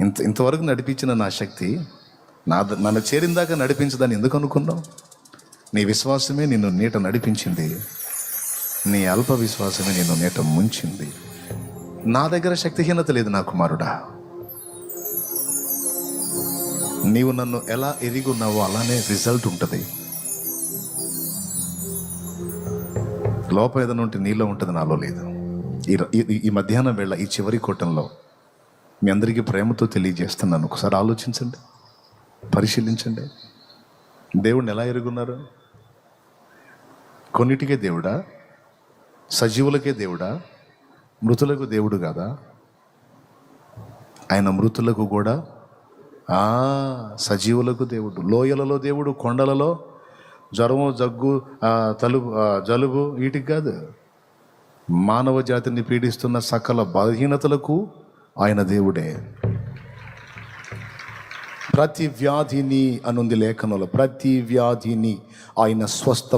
ఇంతవరకు నడిపించిన నా శక్తి నన్ను చేరిన దాకా నడిపించదని ఎందుకు అనుకున్నావు? నీ విశ్వాసమే నిన్ను నీట నడిపించింది, నీ అల్ప విశ్వాసమే నిన్ను నీట ముంచింది. నా దగ్గర శక్తిహీనత లేదు నా కుమారుడా. నీవు నన్ను ఎలా ఎరిగి ఉన్నావో అలానే రిజల్ట్ ఉంటుంది. లోపం ఏదైనా ఉంటే నీలో ఉంటుంది, నాలో లేదు. ఈ మధ్యాహ్నం వేళ ఈ చివరి కూటంలో మీ అందరికీ ప్రేమతో తెలియజేస్తున్నాను. ఒకసారి ఆలోచించండి, పరిశీలించండి. దేవుణ్ణి ఎలా ఎరుగున్నారు? కొన్నిటికే దేవుడా? సజీవులకే దేవుడా? మృతులకు దేవుడు కాదా? ఆయన మృతులకు కూడా సజీవులకు దేవుడు. లోయలలో దేవుడు, కొండలలో జ్వరము, జగ్గు, జలుబు వీటికి కాదు. మానవ జాతిని పీడిస్తున్న సకల బలహీనతలకు ఆయన దేవుడే. ప్రతి వ్యాధిని అనుంది లేఖనంలో, ప్రతి వ్యాధిని ఆయన స్వస్థ